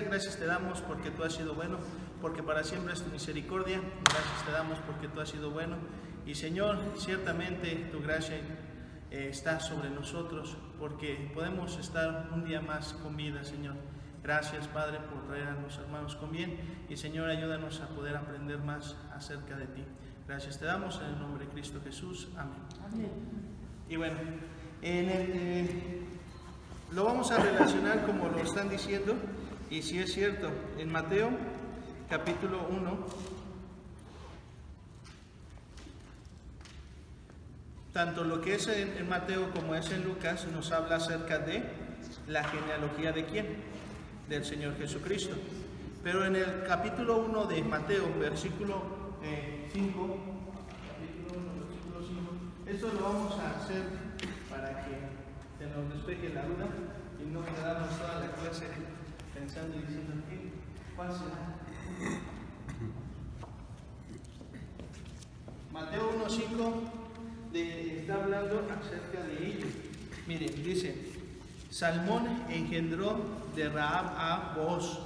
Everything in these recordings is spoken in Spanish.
Gracias te damos porque tú has sido bueno, porque para siempre es tu misericordia. Gracias te damos porque tú has sido bueno. Y Señor, ciertamente tu gracia está sobre nosotros, porque podemos estar un día más con vida, Señor. Gracias, Padre, por traer a los hermanos con bien. Y Señor, ayúdanos a poder aprender más acerca de ti. Gracias te damos en el nombre de Cristo Jesús. Amén. Amén. Y bueno, lo vamos a relacionar como lo están diciendo. Y si es cierto, en Mateo capítulo 1, tanto lo que es en Mateo como es en Lucas, nos habla acerca de la genealogía de quién, del Señor Jesucristo. Pero en el capítulo 1 de Mateo, versículo 5, esto lo vamos a hacer para que se nos despeje la duda y no quedarnos toda la clase pensando y diciendo ¿cuál será? Mateo 1:5 está hablando acerca de ello. Miren, dice: Salmón engendró de Rahab a Booz,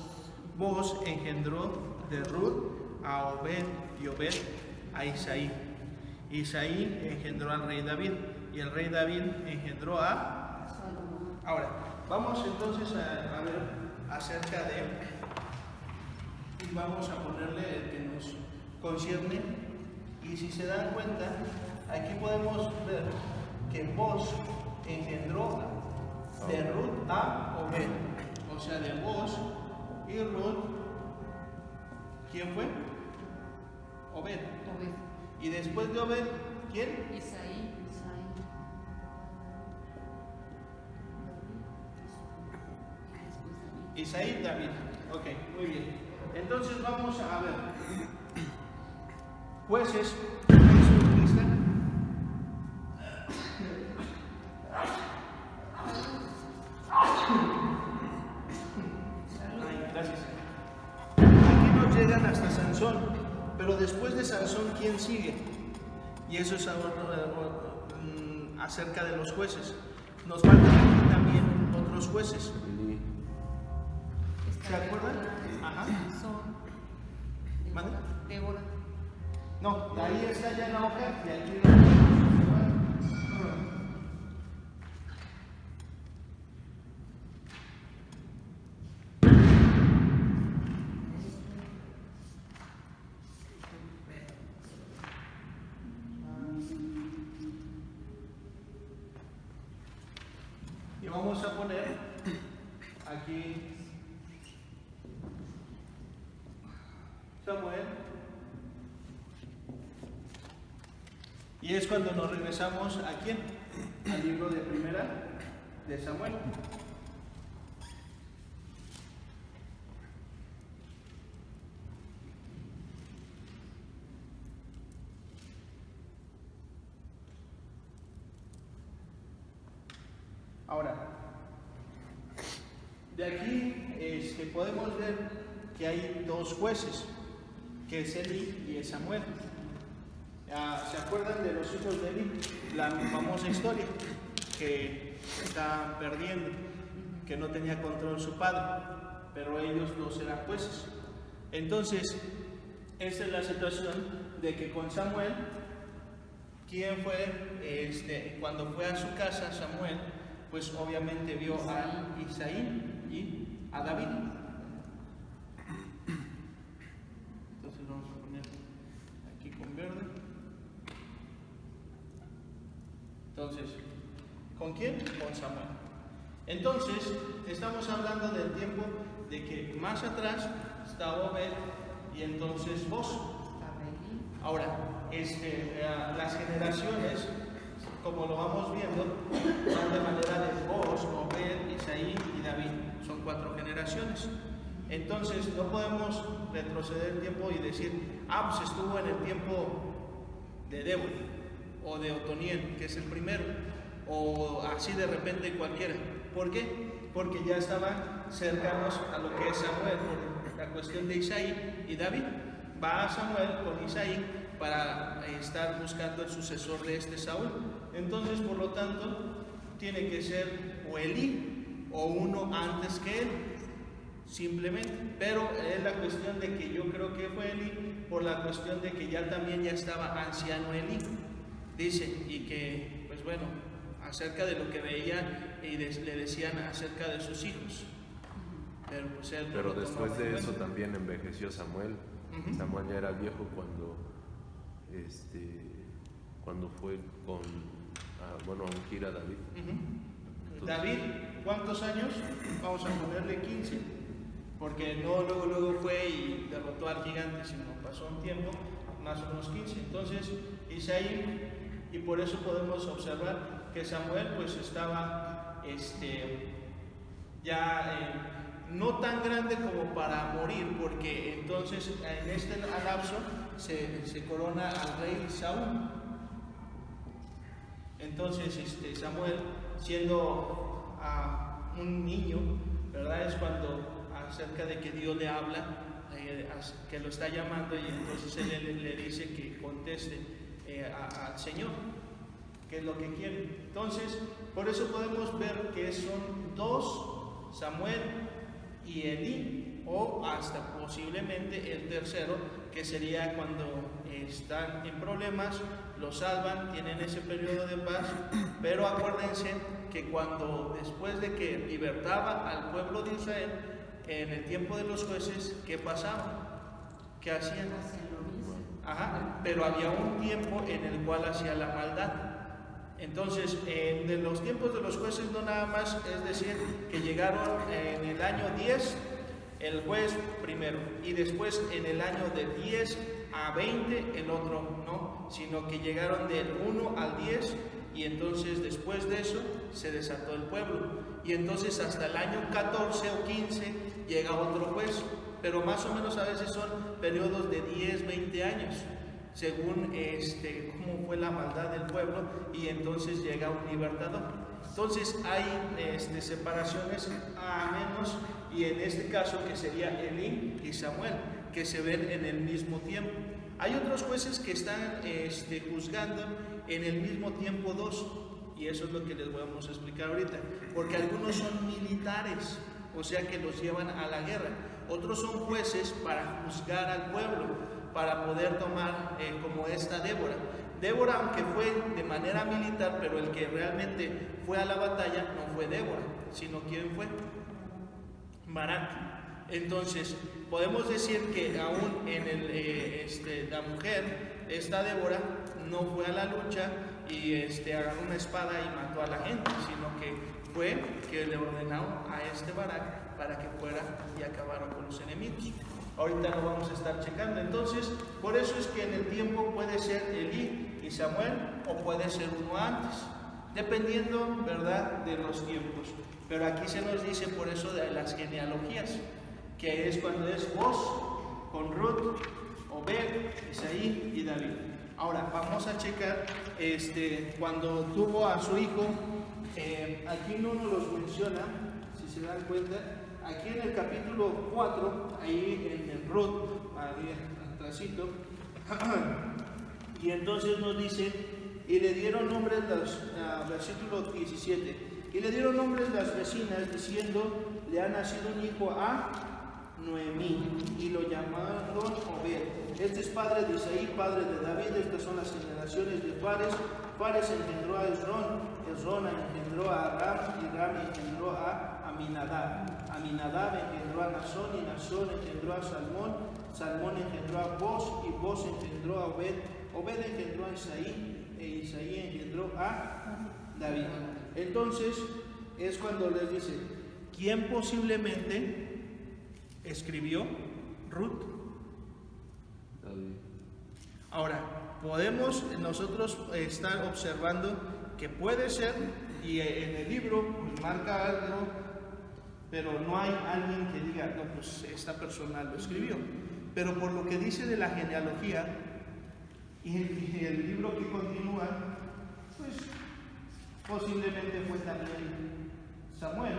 Booz engendró de Ruth a Obed, y Obed a Isaí. Isaí engendró al rey David, y el rey David engendró a Salomón. Ahora, vamos entonces a ver acerca de, y vamos a ponerle el que nos concierne. Y si se dan cuenta, aquí podemos ver que Booz engendró de Ruth a Obed, o sea, de Booz y Ruth, ¿quién fue? Obed. Y después de Obed, ¿quién? Isaí, David. Ok, muy bien. Entonces vamos a ver. Jueces. Gracias. Aquí nos llegan hasta Sansón, pero después de Sansón, ¿quién sigue? Y eso es acerca de los jueces. Nos faltan aquí también otros jueces. ¿Se acuerdan? Ajá. Débora. No, ahí está ya en la hoja y aquí y vamos a poner aquí Samuel, y es cuando nos regresamos ¿a quién? Al libro de Primera de Samuel. Ahora, de aquí podemos ver que hay dos jueces, que es Eli y es Samuel. ¿Se acuerdan de los hijos de Eli? La famosa historia, que está perdiendo, que no tenía control su padre, pero ellos dos eran jueces. Entonces, esta es la situación de que con Samuel, ¿quién fue? Cuando fue a su casa Samuel, pues obviamente vio a Isaí y a David. Entonces vamos a poner aquí con verde. Entonces, ¿con quién? Con Samuel. Entonces, estamos hablando del tiempo de que más atrás está Obed y entonces Booz. Ahora, las generaciones, como lo vamos viendo, van de manera de Booz, Obed, Isaí y David. Son 4 generaciones. Entonces, no podemos retroceder el tiempo y decir, pues estuvo en el tiempo de Débora, o de Otoniel, que es el primero, o así de repente cualquiera. ¿Por qué? Porque ya estaban cercanos a lo que es Samuel, por la cuestión de Isaí y David. Va a Samuel con Isaí para estar buscando el sucesor de este Saúl. Entonces, por lo tanto, tiene que ser o Elí o uno antes que él, simplemente. Pero es la cuestión de que yo creo que fue Elí, por la cuestión de que ya también ya estaba anciano Elí, dice, y que, pues bueno, acerca de lo que veían y le decían acerca de sus hijos. Pero, pues, pero después de eso también envejeció Samuel. Samuel ya era viejo cuando fue con a ungir a David. Entonces, David, ¿cuántos años? Vamos a ponerle 15, porque no luego fue y derrotó al gigante, sino pasó un tiempo, más o menos 15. Entonces, Isaí, y por eso podemos observar que Samuel pues estaba no tan grande como para morir, porque entonces en este lapso se corona al rey Saúl. Entonces Samuel, siendo un niño, ¿verdad? Es cuando acerca de que Dios le habla, que lo está llamando, y entonces él le dice que conteste al Señor, que es lo que quiere. Entonces, por eso podemos ver que son dos, Samuel y Elí, o hasta posiblemente el tercero, que sería cuando están en problemas, lo salvan, tienen ese periodo de paz. Pero acuérdense que cuando después de que libertaba al pueblo de Israel en el tiempo de los jueces, ¿qué pasaba? ¿Qué hacían? Pero había un tiempo en el cual hacía la maldad. Entonces, en los tiempos de los jueces no nada más, es decir, que llegaron en el año 10 el juez primero, y después en el año de 10 a 20 el otro, no, sino que llegaron del 1 al 10, y entonces después de eso se desató el pueblo, y entonces hasta el año 14 o 15 llega otro juez, pero más o menos a veces son periodos de 10, 20 años, según cómo fue la maldad del pueblo, y entonces llega un libertador. Entonces hay separaciones a menos, y en este caso que sería Elí y Samuel, que se ven en el mismo tiempo. Hay otros jueces que están juzgando en el mismo tiempo dos, y eso es lo que les vamos a explicar ahorita, porque algunos son militares, o sea que los llevan a la guerra. Otros son jueces para juzgar al pueblo, para poder tomar como esta Débora. Débora, aunque fue de manera militar, pero el que realmente fue a la batalla no fue Débora, sino ¿quién fue? Barak. Entonces, podemos decir que aún en la mujer, esta Débora, no fue a la lucha y agarró una espada y mató a la gente, sino que fue que le ordenó a Barak para que fuera y acabara con los enemigos. Ahorita lo vamos a estar checando. Entonces, por eso es que en el tiempo puede ser Elí y Samuel, o puede ser uno antes, dependiendo, ¿verdad?, de los tiempos. Pero aquí se nos dice por eso de las genealogías, que es cuando es Boz con Ruth, Obed, Isaí y David. Ahora, vamos a checar cuando tuvo a su hijo. Aquí no nos los menciona, si se dan cuenta. Aquí en el capítulo 4, ahí en el Ruth, ahí atrásito, y entonces nos dice, y le dieron nombres, versículo 17, y le dieron nombres las vecinas, diciendo, le ha nacido un hijo a Noemí, y lo llamaron Obed. Este es padre de Isaí, padre de David. Estas son las generaciones de Fares. Fares engendró a Esrón, Esrón engendró a Ram, y Ram engendró a Aminadab. Aminadab engendró a Nazón, y Nazón engendró a Salmón. Salmón engendró a Boz, y Boz engendró a Obed. Obed engendró a Isaí, e Isaí engendró a David. Entonces es cuando les dice, ¿quién posiblemente escribió Ruth? David. Ahora, podemos nosotros estar observando que puede ser, y en el libro pues marca algo, pero no hay alguien que diga, no, pues esta persona lo escribió. Pero por lo que dice de la genealogía, Y el libro que continúa, pues posiblemente fue también Samuel.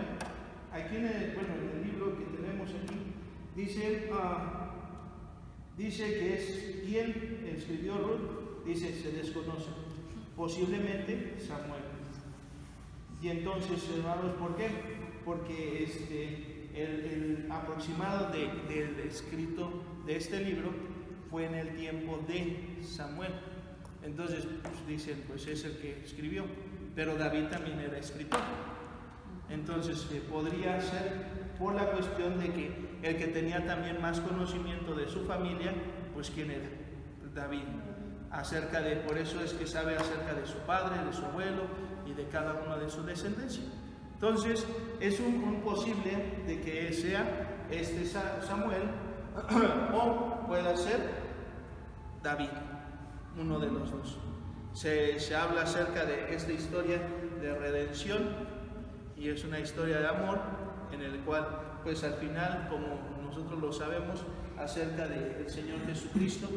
Aquí en el libro que tenemos aquí, dice que es quien escribió Ruth, dice se desconoce, posiblemente Samuel. Y entonces, hermanos, ¿por qué? Porque el aproximado del escrito de este libro fue en el tiempo de Samuel. Entonces, pues, dicen, pues es el que escribió, pero David también era escritor. Entonces, podría ser por la cuestión de que el que tenía también más conocimiento de su familia, pues ¿quién era? David. Por eso es que sabe acerca de su padre, de su abuelo y de cada uno de su descendencia. Entonces, es un posible de que sea Samuel o pueda ser David, uno de los dos. Se habla acerca de esta historia de redención y es una historia de amor en el cual, pues al final, como nosotros lo sabemos, acerca del Señor Jesucristo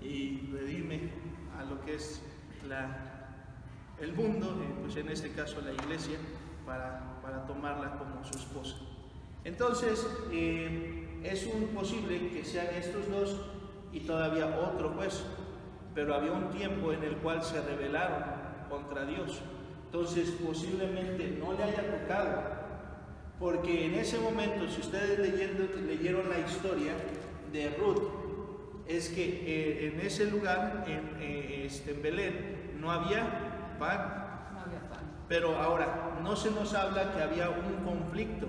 y redime a lo que es el mundo, pues en este caso la iglesia, para tomarla como su esposa. Entonces, es posible que sean estos dos y todavía otro juez, pero había un tiempo en el cual se rebelaron contra Dios. Entonces, posiblemente no le haya tocado, porque en ese momento, si ustedes leyeron la historia de Ruth, es que en ese lugar, en Belén, no había pan. Pero ahora, no se nos habla que había un conflicto,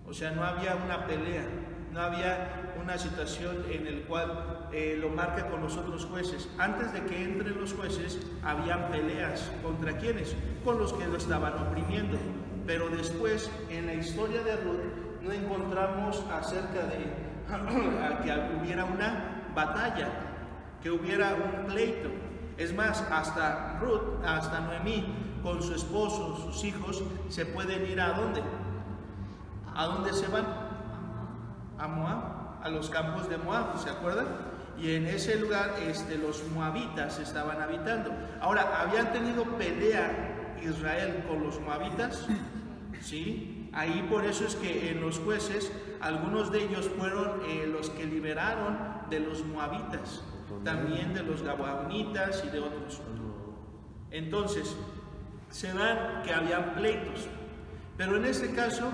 o sea, no había una pelea, no había una situación en el cual lo marca con los otros jueces. Antes de que entren los jueces, habían peleas. ¿Contra quiénes? Con los que lo estaban oprimiendo. Pero después, en la historia de Ruth, no encontramos acerca de que hubiera una batalla, que hubiera un pleito. Es más, hasta Ruth, hasta Noemí, con su esposo, sus hijos, se pueden ir ¿a dónde? ¿A dónde se van? A Moab, a los campos de Moab, ¿se acuerdan? Y en ese lugar los moabitas estaban habitando. Ahora, ¿habían tenido pelea Israel con los moabitas? Sí, ahí por eso es que en los jueces, algunos de ellos fueron los que liberaron de los moabitas, también de los gabaonitas y de otros. Entonces, se dan que habían pleitos, pero en este caso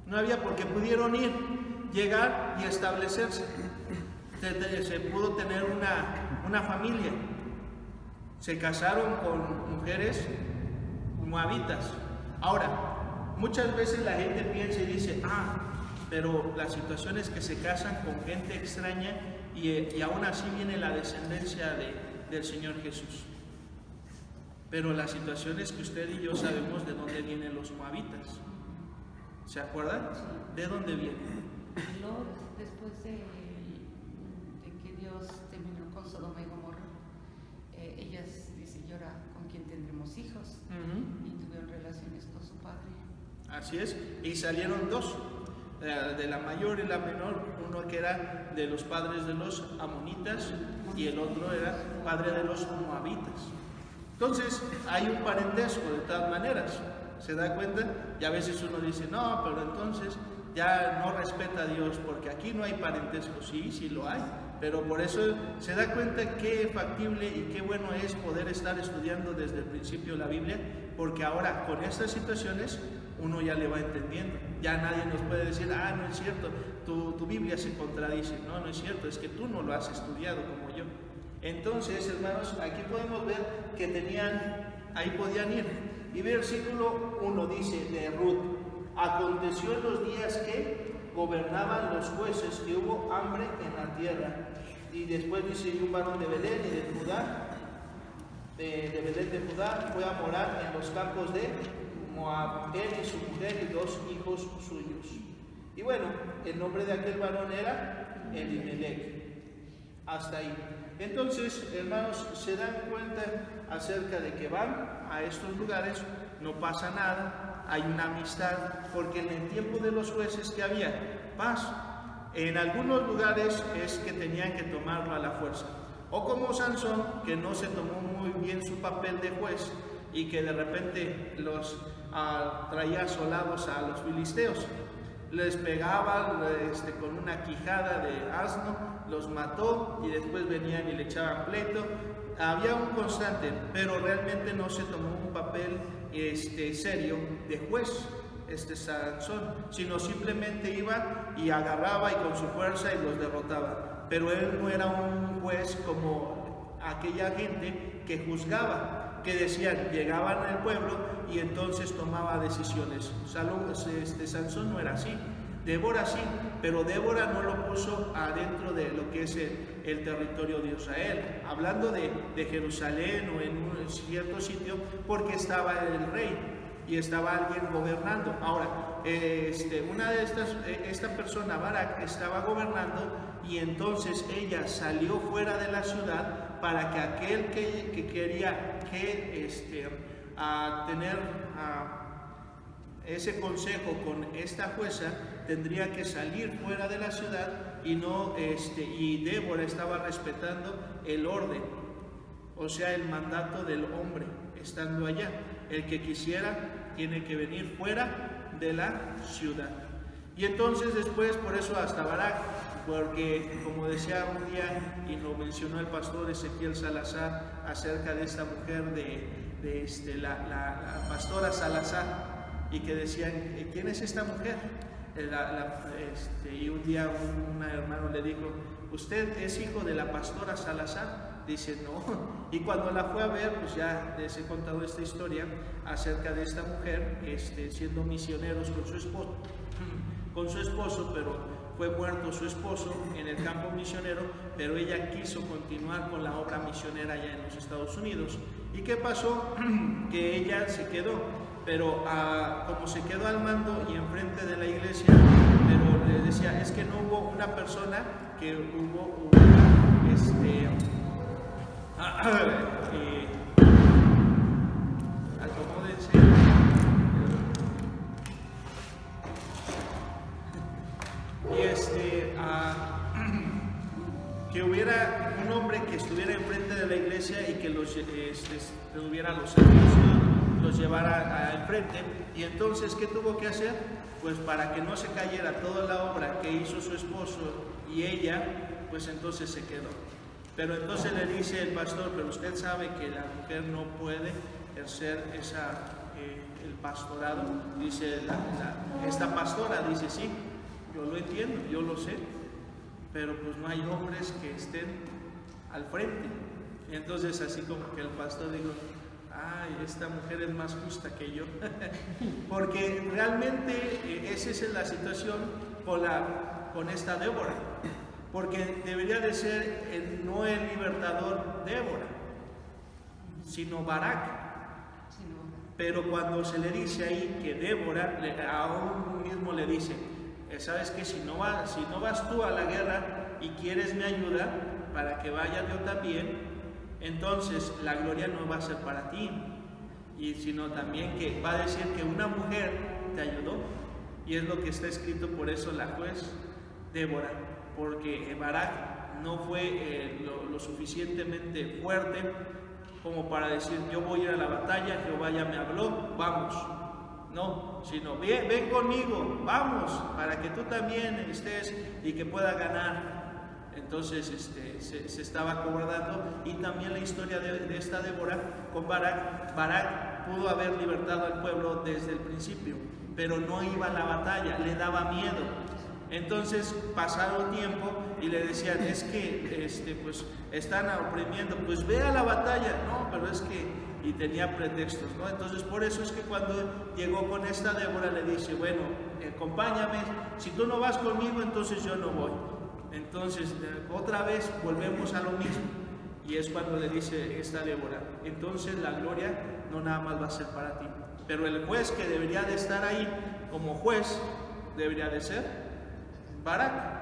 no había, porque pudieron llegar y establecerse. Se pudo tener una familia. Se casaron con mujeres moabitas. Ahora, muchas veces la gente piensa y dice, pero la situación es que se casan con gente extraña y aún así viene la descendencia del Señor Jesús. Pero la situación es que usted y yo sabemos de dónde vienen los moabitas. ¿Se acuerdan? ¿De dónde vienen? Lot, después de que Dios terminó con Sodoma y Gomorra, ellas dicen, ¿y ahora con quién tendremos hijos? Y tuvieron relaciones con su padre. Así es, y salieron dos, de la mayor y la menor, uno que era de los padres de los amonitas y el otro era padre de los moabitas. Entonces, hay un parentesco de todas maneras, ¿se da cuenta? Y a veces uno dice, no, pero entonces ya no respeta a Dios, porque aquí no hay parentesco. Sí lo hay, pero por eso se da cuenta qué factible y qué bueno es poder estar estudiando desde el principio la Biblia, porque ahora con estas situaciones uno ya le va entendiendo. Ya nadie nos puede decir, no es cierto, tu Biblia se contradice. No es cierto, es que tú no lo has estudiado como yo. Entonces, hermanos, aquí podemos ver que ahí podían ir. Y versículo 1 dice de Ruth: aconteció en los días que gobernaban los jueces que hubo hambre en la tierra. Y después dice, y un varón de Belén y de Judá, de Belén de Judá, fue a morar en los campos de Moab, él y su mujer y 2 hijos suyos. Y bueno, el nombre de aquel varón era Elimelech. Hasta ahí. Entonces, hermanos, se dan cuenta acerca de que van a estos lugares, no pasa nada, hay una amistad, porque en el tiempo de los jueces que había paz. En algunos lugares es que tenían que tomarlo a la fuerza. O como Sansón, que no se tomó muy bien su papel de juez y que de repente los traía asolados a los filisteos. Les pegaba con una quijada de asno, los mató y después venían y le echaban pleito. Había un constante, pero realmente no se tomó un papel serio de juez, Sansón, sino simplemente iba y agarraba y con su fuerza y los derrotaba. Pero él no era un juez como aquella gente que juzgaba, que decían, llegaban al pueblo y entonces tomaba decisiones. Sansón no era así. Débora sí, pero Débora no lo puso adentro de lo que es el territorio de Israel, hablando de Jerusalén o en un cierto sitio, porque estaba el rey y estaba alguien gobernando. Ahora, esta persona, Barak, estaba gobernando, y entonces ella salió fuera de la ciudad para que aquel que quería tener ese consejo con esta jueza tendría que salir fuera de la ciudad, y Débora estaba respetando el orden, o sea, el mandato del hombre estando allá. El que quisiera tiene que venir fuera de la ciudad. Y entonces después, por eso hasta Barak, porque como decía un día y lo mencionó el pastor Ezequiel Salazar acerca de esta mujer la pastora Salazar, y que decían, ¿quién es esta mujer? Y un día un hermano le dijo, ¿usted es hijo de la pastora Salazar? Dice, no. Y cuando la fue a ver, pues ya les he contado esta historia acerca de esta mujer, siendo misioneros con su esposo, pero fue muerto su esposo en el campo misionero, pero ella quiso continuar con la obra misionera allá en los Estados Unidos. ¿Y qué pasó? Que ella se quedó, pero como se quedó al mando y enfrente de la iglesia, pero le decía, es que no hubo una persona, que hubo acomódense, que hubiera un hombre que estuviera enfrente de la iglesia y que tuviera los servicios, los llevara enfrente. Y entonces, ¿qué tuvo que hacer? Pues para que no se cayera toda la obra que hizo su esposo y ella, pues entonces se quedó. Pero entonces le dice el pastor, pero usted sabe que la mujer no puede ejercer el pastorado. Dice esta pastora, dice, sí, yo lo entiendo, yo lo sé, pero pues no hay hombres que estén al frente. Y entonces así como que el pastor dijo, ay, esta mujer es más justa que yo. Porque realmente esa es la situación con esta Débora. Porque debería de ser no el libertador Débora, sino Barak. Pero cuando se le dice ahí que Débora, aún mismo le dice, ¿sabes qué? Si no vas tú a la guerra y quieres mi ayuda para que vaya yo también, entonces la gloria no va a ser para ti, sino también que va a decir que una mujer te ayudó. Y es lo que está escrito, por eso la juez Débora, porque Barak no fue lo suficientemente fuerte como para decir, yo voy a ir a la batalla, Jehová ya me habló, vamos. No, sino ven conmigo, vamos, para que tú también estés y que pueda ganar. Entonces se estaba acobardando. Y también la historia de esta Débora con Barak pudo haber libertado al pueblo desde el principio, pero no iba a la batalla, le daba miedo. Entonces pasaron tiempo y le decían, es que pues están oprimiendo, pues ve a la batalla. No, pero es que, y tenía pretextos, ¿no? Entonces por eso es que cuando llegó con esta Débora le dice, bueno, acompáñame, si tú no vas conmigo, entonces yo no voy. Entonces otra vez volvemos a lo mismo, y es cuando le dice esta Débora, entonces la gloria no nada más va a ser para ti, pero el juez que debería de estar ahí como juez debería de ser Barak.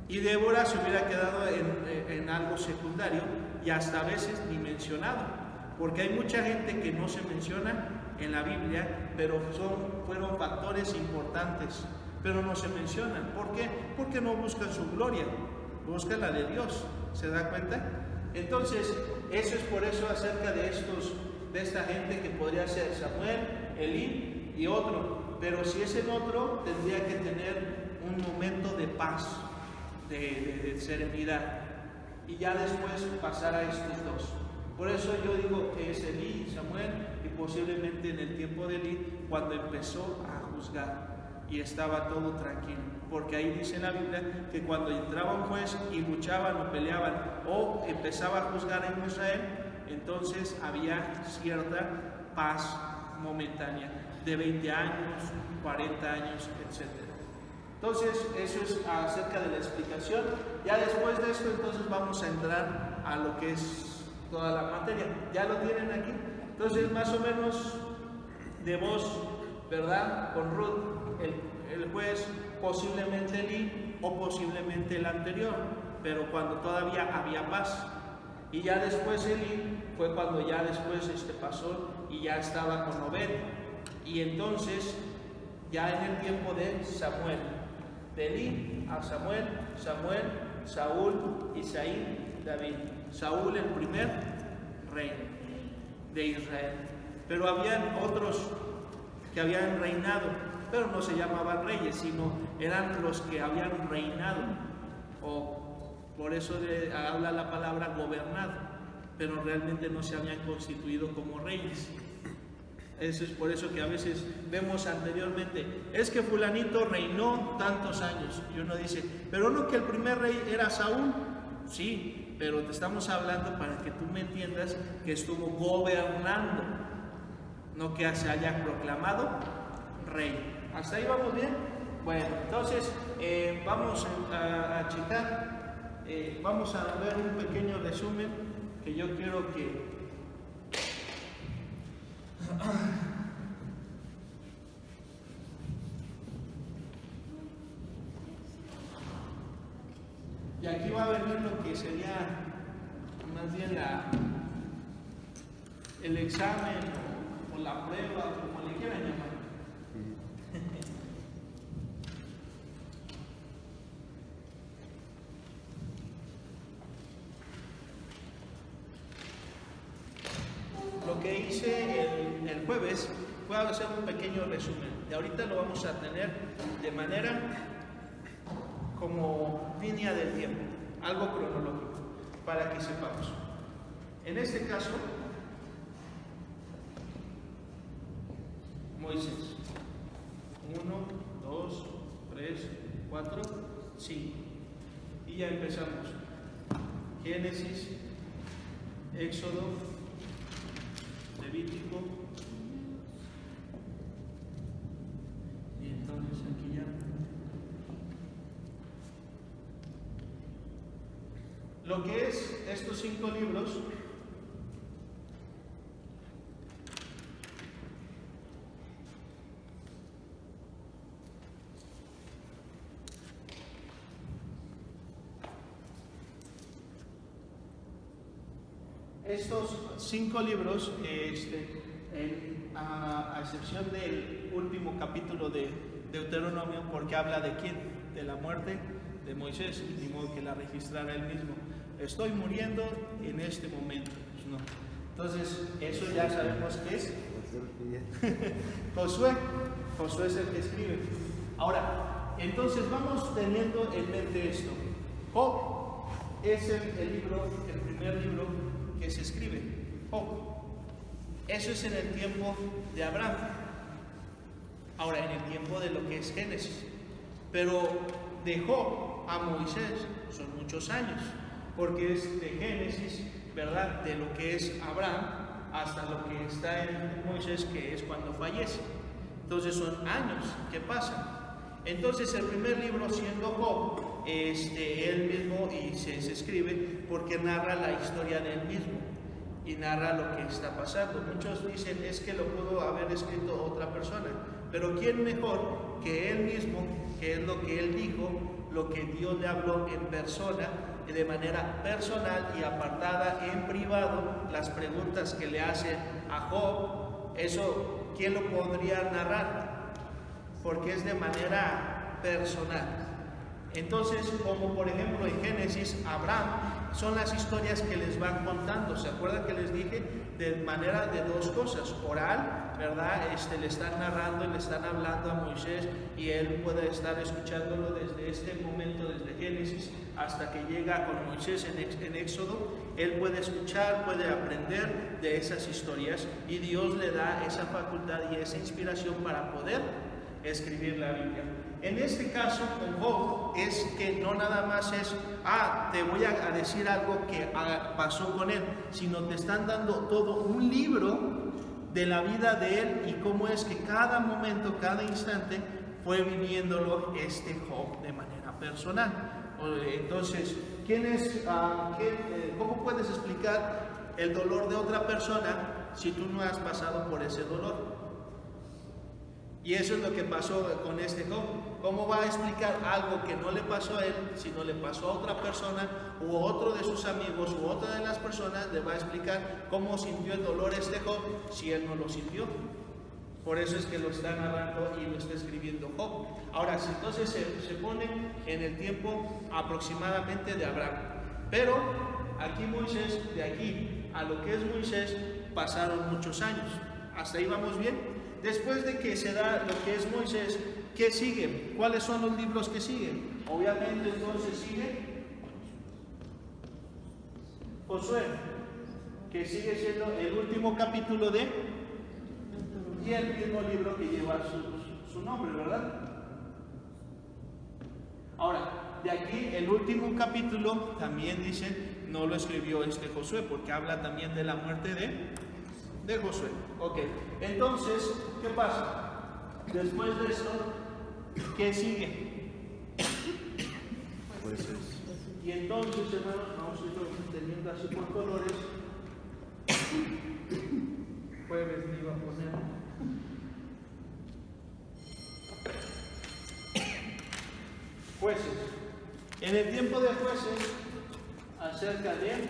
Y Débora se hubiera quedado en algo secundario y hasta a veces ni mencionado, porque hay mucha gente que no se menciona en la Biblia, pero fueron factores importantes, pero no se mencionan. ¿Por qué? Porque no buscan su gloria, buscan la de Dios. ¿Se da cuenta? Entonces, eso es por eso acerca de esta gente que podría ser Samuel, Elí y otro. Pero si es el otro, tendría que tener un momento de paz, de serenidad. Y ya después pasar a estos dos. Por eso yo digo que es Elí, Samuel, y posiblemente en el tiempo de Elí, cuando empezó a juzgar y estaba todo tranquilo. Porque ahí dice en la Biblia que cuando entraba un juez y luchaban o peleaban o empezaba a juzgar en Israel, entonces había cierta paz momentánea, de 20 años, 40 años, etc. Entonces, eso es acerca de la explicación. Ya después de esto, entonces vamos a entrar a lo que es toda la materia. ¿Ya lo tienen aquí? Entonces, más o menos de voz, ¿verdad? Con Ruth, el juez, posiblemente Elí o posiblemente el anterior, pero cuando todavía había paz. Y ya después Elí fue cuando ya después pasó y ya estaba con Obed. Y entonces, ya en el tiempo de Samuel, de Elí a Samuel, Samuel, Saúl, Isaí, David. Saúl el primer rey de Israel. Pero habían otros que habían reinado, pero no se llamaban reyes, sino eran los que habían reinado. O por eso habla la palabra gobernado, pero realmente no se habían constituido como reyes. Eso es por eso que a veces vemos anteriormente, es que fulanito reinó tantos años. Y uno dice, pero no que el primer rey era Saúl. Sí, pero te estamos hablando para que tú me entiendas que estuvo gobernando, no que se haya proclamado rey. ¿Hasta ahí vamos bien? Bueno, entonces vamos a checar, vamos a ver un pequeño resumen que yo quiero que... Y aquí va a venir lo que sería más bien el examen o la prueba, como le quieran llamar. Lo que hice el jueves fue hacer un pequeño resumen. Y ahorita lo vamos a tener de manera como línea del tiempo, algo cronológico, para que sepamos. En este caso, Moisés. 1, 2, 3, 4, 5. Y ya empezamos. Génesis, Éxodo, Levítico. Y entonces aquí ya. Lo que es estos 5 libros a excepción del último capítulo de Deuteronomio, porque habla de quién, de la muerte de Moisés, y ni modo que la registrara él mismo. Estoy muriendo en este momento. Pues no. Entonces, eso ya sabemos que es Josué. Josué es el que escribe. Ahora, entonces vamos teniendo en mente esto. Job es el primer libro que se escribe. Job. Eso es en el tiempo de Abraham. Ahora, en el tiempo de lo que es Génesis. Pero de Job a Moisés son muchos años, porque es de Génesis, ¿verdad?, de lo que es Abraham hasta lo que está en Moisés, que es cuando fallece. Entonces son años que pasan. Entonces el primer libro, siendo Job, él mismo y se escribe porque narra la historia de él mismo y narra lo que está pasando. Muchos dicen es que lo pudo haber escrito otra persona, pero ¿quién mejor que él mismo, que es lo que él dijo, lo que Dios le habló en persona, de manera personal y apartada en privado, las preguntas que le hacen a Job? Eso, ¿quién lo podría narrar? Porque es de manera personal. Entonces, como por ejemplo en Génesis, Abraham son las historias que les van contando. ¿Se acuerdan que les dije? De manera de dos cosas, oral, ¿verdad? Le están narrando y le están hablando a Moisés y él puede estar escuchándolo desde este momento, desde Génesis hasta que llega con Moisés en Éxodo. Él puede escuchar, puede aprender de esas historias y Dios le da esa facultad y esa inspiración para poder escribir la Biblia. En este caso con Job es que no nada más es, te voy a decir algo que pasó con él, sino te están dando todo un libro de la vida de él y cómo es que cada momento, cada instante fue viviéndolo Job de manera personal. Entonces, ¿cómo puedes explicar el dolor de otra persona si tú no has pasado por ese dolor? Y eso es lo que pasó con Job. ¿Cómo va a explicar algo que no le pasó a él, si no le pasó a otra persona, u otro de sus amigos, u otra de las personas, le va a explicar cómo sintió el dolor Job, si él no lo sintió? Por eso es que lo está narrando y lo está escribiendo Job. Ahora, si entonces se pone en el tiempo aproximadamente de Abraham. Pero aquí Moisés, de aquí a lo que es Moisés, pasaron muchos años. ¿Hasta ahí vamos bien? Después de que se da lo que es Moisés, ¿qué sigue? ¿Cuáles son los libros que siguen? Obviamente entonces sigue Josué, que sigue siendo el último capítulo y el mismo libro que lleva su nombre, ¿verdad? Ahora, de aquí el último capítulo también dice, no lo escribió Josué, porque habla también de la muerte de Josué. Ok, entonces, ¿qué pasa? Después de esto, ¿qué sigue? Jueces. Y entonces, hermanos, vamos a ir teniendo así por colores. Jueves me iba a poner. Jueces. En el tiempo de jueces, acerca de...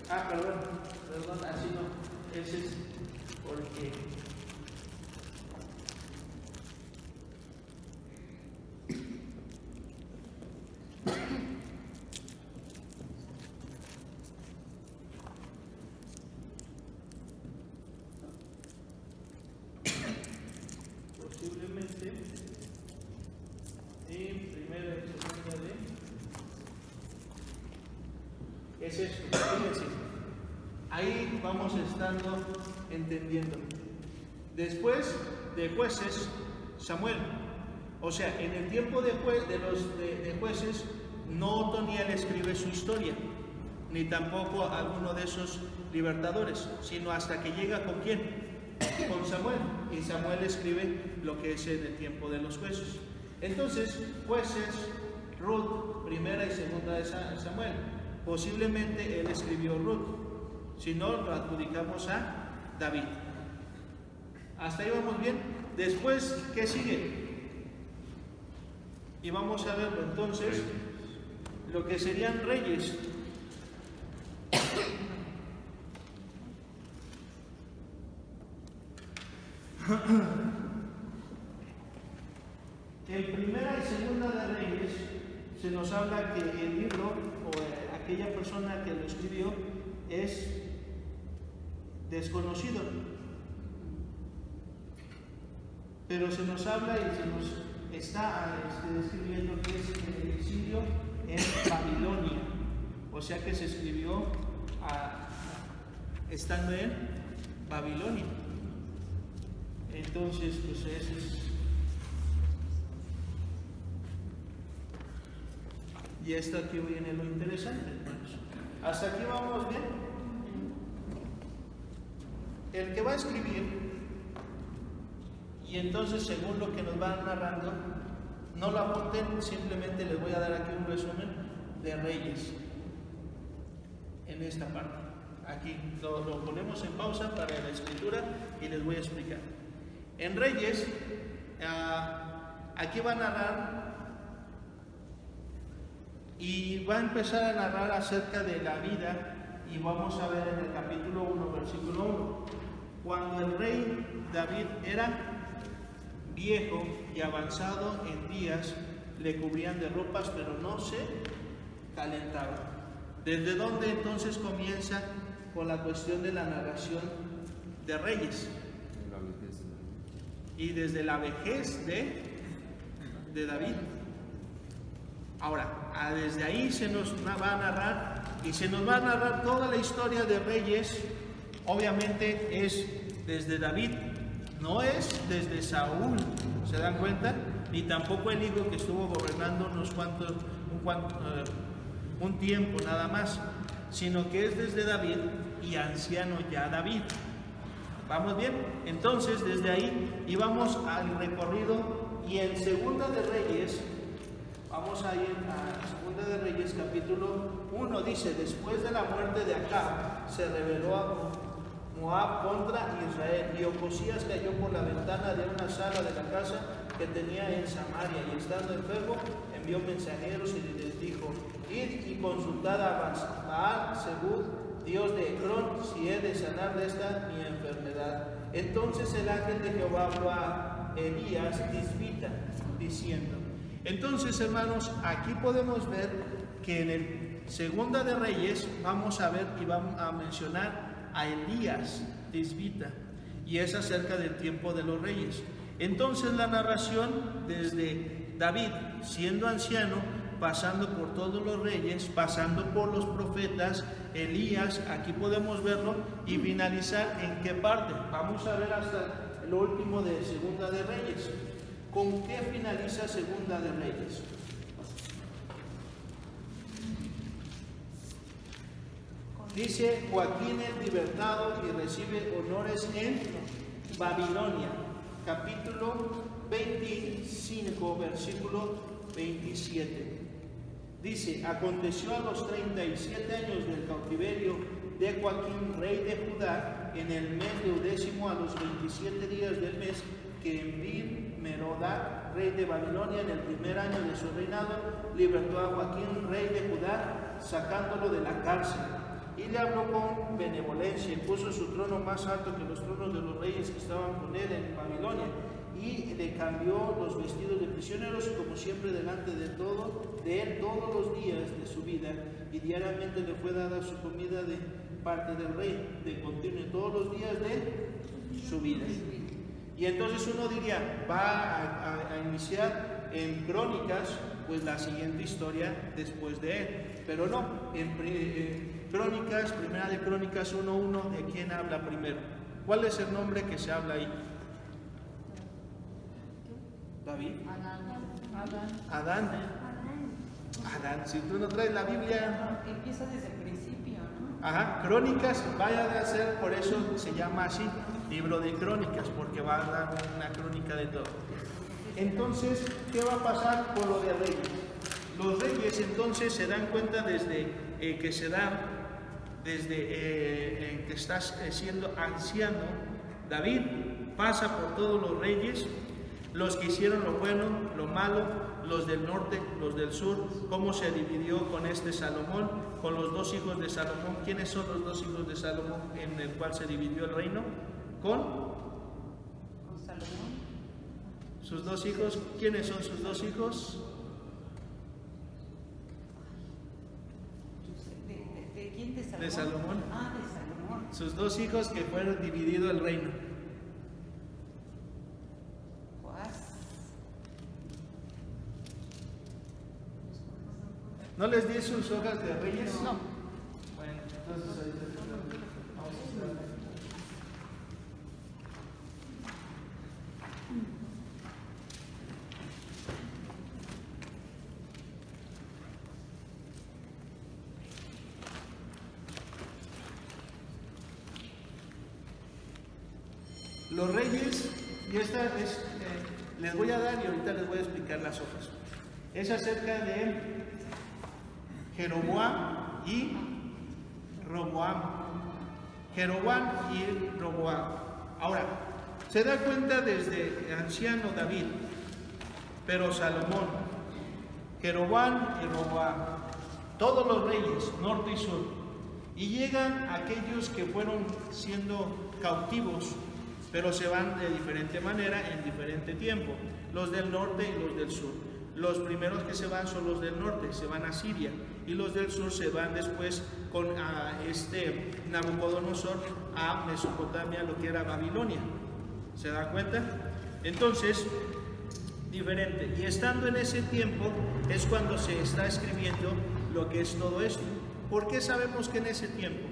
perdón, así no. Ese es porque... posiblemente en primera y segunda es esto, fíjense, ahí vamos estando entendiendo. Después de jueces, Samuel. O sea, en el tiempo de jueces, no Otoniel escribe su historia, ni tampoco alguno de esos libertadores, sino hasta que llega con quién, con Samuel, y Samuel escribe lo que es en el tiempo de los jueces. Entonces, jueces, Ruth, primera y segunda de Samuel. Posiblemente él escribió Ruth, si no lo adjudicamos a David. Hasta ahí vamos bien. Después, ¿qué sigue? Y vamos a verlo entonces, lo que serían reyes. En primera y segunda de Reyes se nos habla que el libro o aquella persona que lo escribió es desconocido, pero se nos habla y se nos está describiendo que es en el exilio en Babilonia, o sea que se escribió estando en Babilonia. Entonces, pues eso es. Y esto aquí viene lo interesante, hermanos. Hasta aquí vamos bien. El que va a escribir, y entonces según lo que nos van narrando, no lo apunten, simplemente les voy a dar aquí un resumen de Reyes. En esta parte. Aquí lo ponemos en pausa para la escritura y les voy a explicar. En Reyes, aquí va a narrar y va a empezar a narrar acerca de la vida, y vamos a ver en el capítulo 1, versículo 1, cuando el rey David era viejo y avanzado en días, le cubrían de ropas, pero no se calentaba. ¿Desde dónde entonces comienza con la cuestión de la narración de reyes? Y desde la vejez de David. Ahora, desde ahí se nos va a narrar, y se nos va a narrar toda la historia de reyes. Obviamente es desde David, no es desde Saúl, ¿se dan cuenta? Ni tampoco el hijo que estuvo gobernando un tiempo nada más, sino que es desde David y anciano ya David. ¿Vamos bien? Entonces desde ahí íbamos al recorrido, y en Segunda de Reyes, vamos a ir a Segunda de Reyes capítulo 1, dice: después de la muerte de Acab, se rebeló a Moab contra Israel, y Ocosías cayó por la ventana de una sala de la casa que tenía en Samaria, y estando enfermo, envió mensajeros y les dijo: id y consultad a Baal-Zebub, Dios de Ecrón, si he de sanar de esta mi enfermedad. Entonces el ángel de Jehová habló a Elías Tisbita, diciendo. Entonces, hermanos, aquí podemos ver que en el Segunda de Reyes vamos a ver y vamos a mencionar a Elías Tisbita, y es acerca del tiempo de los reyes. Entonces la narración desde David siendo anciano, pasando por todos los reyes, pasando por los profetas, Elías, aquí podemos verlo, y finalizar en qué parte. Vamos a ver hasta lo último de Segunda de Reyes. ¿Con qué finaliza Segunda de Reyes? Dice: Joaquín es libertado y recibe honores en Babilonia. Capítulo 25, versículo 27. Dice: aconteció a los 37 años del cautiverio de Joaquín, rey de Judá, en el mes deudécimo, a los 27 días del mes, que Envid-Merodach, rey de Babilonia, en el primer año de su reinado, libertó a Joaquín, rey de Judá, sacándolo de la cárcel. Y le habló con benevolencia, y puso su trono más alto que los tronos de los reyes que estaban con él en Babilonia. Y le cambió los vestidos de prisioneros, como siempre delante de él todos los días de su vida, y diariamente le fue dada su comida de parte del rey, de continuo, todos los días de su vida. Y entonces uno diría, va a iniciar en Crónicas, pues la siguiente historia después de él, pero no, en Crónicas, primera de Crónicas 1:1, ¿de quién habla primero? ¿Cuál es el nombre que se habla ahí? David. Adán. Si tú no traes la Biblia. Empieza desde el principio, ¿no? Ajá, Crónicas, vaya de hacer, por eso se llama así, libro de Crónicas, porque va a dar una crónica de todo. Entonces, ¿qué va a pasar con lo de reyes? Los reyes entonces se dan cuenta desde que estás siendo anciano. David pasa por todos los reyes, los que hicieron lo bueno, lo malo, los del norte, los del sur, cómo se dividió con Salomón, con los dos hijos de Salomón. ¿Quiénes son los dos hijos de Salomón en el cual se dividió el reino? Con Salomón. Sus dos hijos. ¿Quiénes son sus dos hijos? ¿De quién? ¿De Salomón? De Salomón. Ah, de Salomón. Sus dos hijos que fueron dividido el reino. ¿No les di sus hojas de reyes? No. Bueno, entonces ahorita vamos a hacer. Los reyes, y esta es, les voy a dar y ahorita les voy a explicar las hojas. Es acerca de Jeroboam y Roboam. Jeroboam y Roboam. Ahora, se da cuenta desde anciano David, pero Salomón, Jeroboam y Roboam, todos los reyes, norte y sur, y llegan aquellos que fueron siendo cautivos, pero se van de diferente manera en diferente tiempo, los del norte y los del sur. Los primeros que se van son los del norte, se van a Siria. y los del sur se van después con Nabucodonosor a Mesopotamia, lo que era Babilonia. ¿Se da cuenta? Entonces, diferente. Y estando en ese tiempo es cuando se está escribiendo lo que es todo esto. ¿Por qué sabemos que en ese tiempo?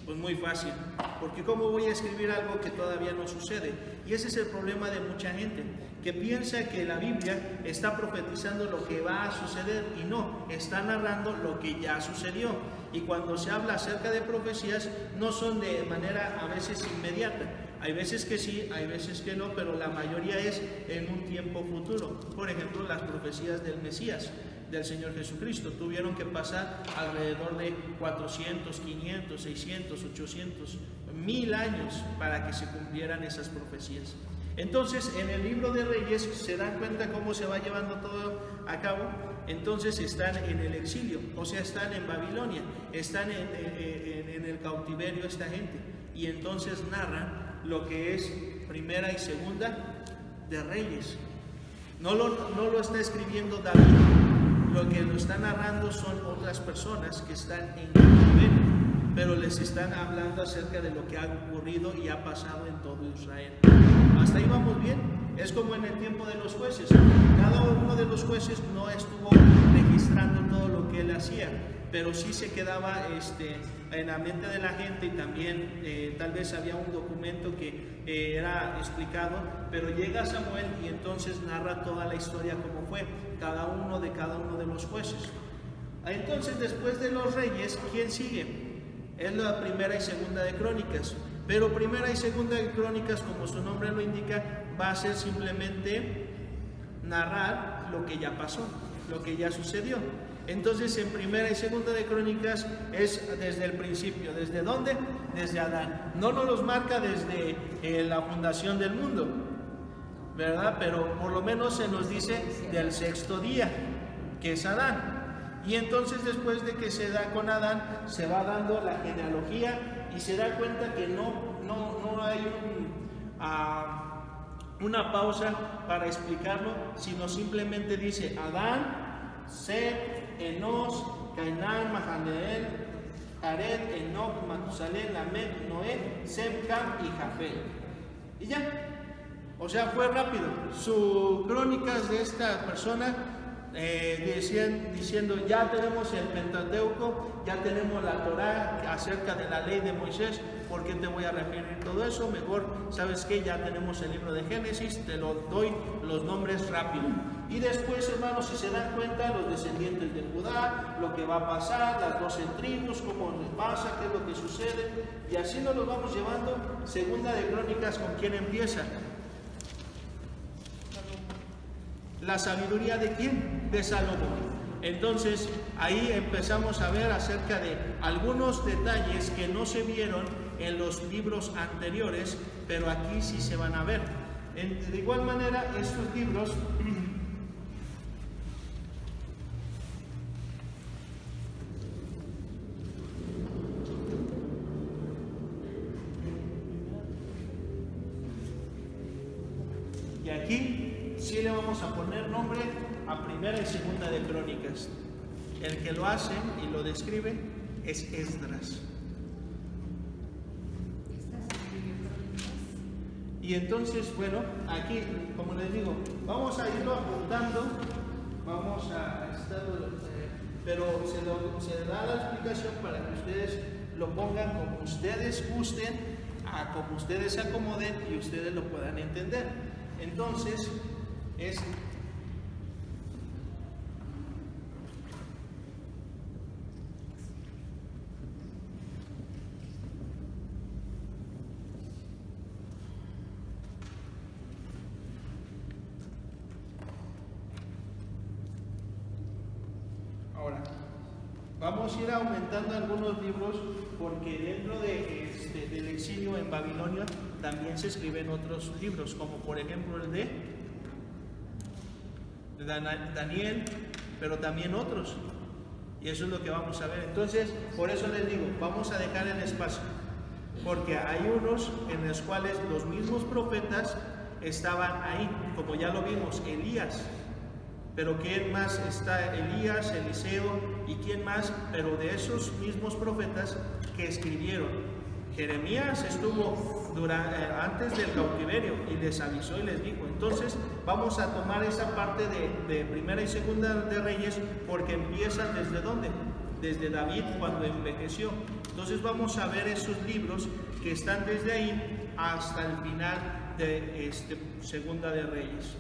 Pues muy fácil, porque ¿cómo voy a escribir algo que todavía no sucede? Y ese es el problema de mucha gente, que piensa que la Biblia está profetizando lo que va a suceder, y no, está narrando lo que ya sucedió. Y cuando se habla acerca de profecías, no son de manera a veces inmediata. Hay veces que sí, hay veces que no, pero la mayoría es en un tiempo futuro. Por ejemplo, las profecías del Mesías, del Señor Jesucristo, tuvieron que pasar alrededor de 400, 500, 600, 800, 1000 años para que se cumplieran esas profecías. Entonces, en el libro de Reyes se dan cuenta cómo se va llevando todo a cabo. Entonces están en el exilio, o sea, están en Babilonia, están en el cautiverio esta gente, y entonces narran lo que es Primera y Segunda de Reyes. No lo está escribiendo David. Lo que lo están narrando son otras personas que están en cautiverio, pero les están hablando acerca de lo que ha ocurrido y ha pasado en todo Israel. Hasta ahí vamos bien. Es como en el tiempo de los jueces. Cada uno de los jueces no estuvo registrando todo lo que él hacía, pero sí se quedaba en la mente de la gente, y también tal vez había un documento que era explicado, pero llega Samuel y entonces narra toda la historia como fue, cada uno de los jueces. Entonces, después de los reyes, ¿quién sigue? Es la Primera y Segunda de Crónicas, pero Primera y Segunda de Crónicas, como su nombre lo indica, va a ser simplemente narrar lo que ya pasó, lo que ya sucedió. Entonces, en Primera y Segunda de Crónicas es desde el principio. ¿Desde dónde? Desde Adán. No nos los marca desde la fundación del mundo, ¿verdad? Pero por lo menos se nos dice del sexto día, que es Adán. Y entonces, después de que se da con Adán, se va dando la genealogía y se da cuenta que no hay una pausa para explicarlo, sino simplemente dice Adán, Set, Enos, Cainán, Mahalaleel, Jared, Enoc, Matusalén, Lamed, Noé, Sem, Cam y Jafet. Y ya. O sea, fue rápido. Sus crónicas de esta persona diciendo, ya tenemos el Pentateuco, ya tenemos la Torá acerca de la ley de Moisés. ¿Por qué te voy a referir todo eso? Mejor, ¿sabes qué? Ya tenemos el libro de Génesis, te lo doy los nombres rápido. Y después, hermanos, si se dan cuenta, los descendientes de Judá, lo que va a pasar, las 12 tribus, cómo les pasa, qué es lo que sucede, y así nos los vamos llevando. Segunda de Crónicas, ¿con quién empieza? La sabiduría de quién? De Salomón. Entonces, ahí empezamos a ver acerca de algunos detalles que no se vieron en los libros anteriores, pero aquí sí se van a ver. De igual manera, estos libros y aquí sí le vamos a poner nombre a Primera y Segunda de Crónicas. El que lo hace y lo describe es Esdras. Y entonces, bueno, aquí, como les digo, vamos a irlo apuntando, vamos a estar, pero se da la explicación para que ustedes lo pongan como ustedes gusten, como ustedes se acomoden y ustedes lo puedan entender. Entonces, es ahora, vamos a ir aumentando algunos libros porque dentro del exilio en Babilonia también se escriben otros libros, como por ejemplo el de Daniel, pero también otros. Y eso es lo que vamos a ver. Entonces, por eso les digo, vamos a dejar el espacio, porque hay unos en los cuales los mismos profetas estaban ahí, como ya lo vimos, Elías. Pero ¿quién más está? Elías, Eliseo, y quién más, pero de esos mismos profetas que escribieron. Jeremías estuvo antes del cautiverio y les avisó y les dijo. Entonces vamos a tomar esa parte de primera y segunda de Reyes, porque empieza desde ¿dónde? Desde David cuando envejeció. Entonces vamos a ver esos libros que están desde ahí hasta el final de segunda de Reyes.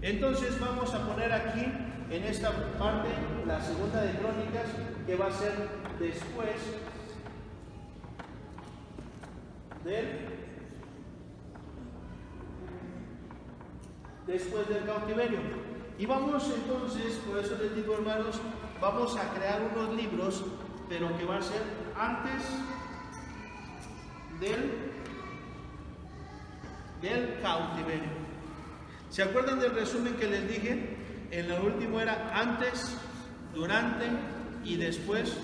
Entonces vamos a poner aquí en esta parte la segunda de Crónicas, que va a ser después del cautiverio. Y vamos entonces, por eso les digo, hermanos, vamos a crear unos libros, pero que va a ser antes del cautiverio. ¿Se acuerdan del resumen que les dije? En lo último era antes, durante y después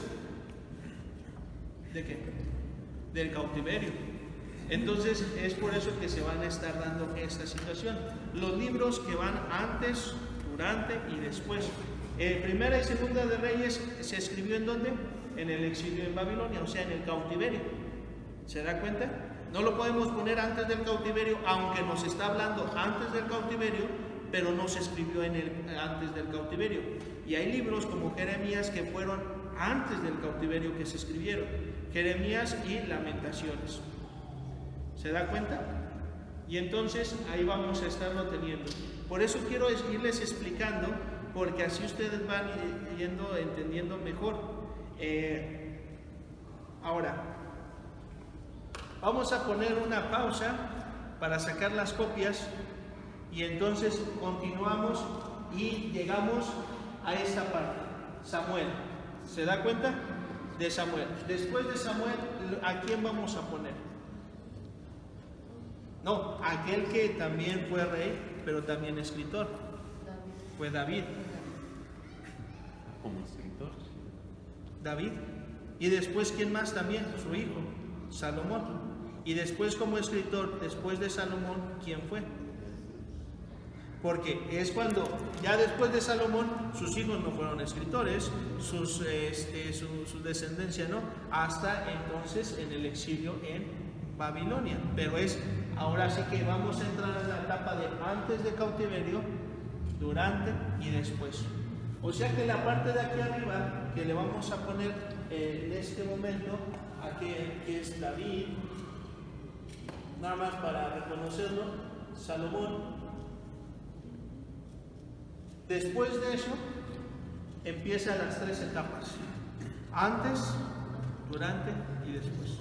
¿de qué? Del cautiverio. Entonces es por eso que se van a estar dando esta situación. Los libros que van antes, durante y después. Primera y segunda de Reyes se escribió ¿en dónde? En el exilio en Babilonia, o sea, en el cautiverio. ¿Se da cuenta? No lo podemos poner antes del cautiverio, aunque nos está hablando antes del cautiverio, pero no se escribió antes del cautiverio. Y hay libros como Jeremías que fueron antes del cautiverio que se escribieron. Jeremías y Lamentaciones. ¿Se da cuenta? Y entonces ahí vamos a estarlo teniendo. Por eso quiero irles explicando, porque así ustedes van entendiendo mejor. Ahora, vamos a poner una pausa para sacar las copias y entonces continuamos y llegamos a esta parte. Samuel. ¿Se da cuenta? De Samuel. Después de Samuel, ¿a quién vamos a poner? No, aquel que también fue rey, pero también escritor. Fue David. ¿Como escritor? David. Y después, ¿quién más también? Su hijo, Salomón. Y después, como escritor, después de Salomón, ¿quién fue? Porque es cuando, ya después de Salomón, sus hijos no fueron escritores, su descendencia no, hasta entonces en el exilio en Babilonia. Pero ahora sí que vamos a entrar en la etapa de antes del cautiverio, durante y después. O sea que la parte de aquí arriba, que le vamos a poner en este momento, aquí que es David, nada más para reconocerlo, Salomón. Después de eso, empiezan las tres etapas: antes, durante y después.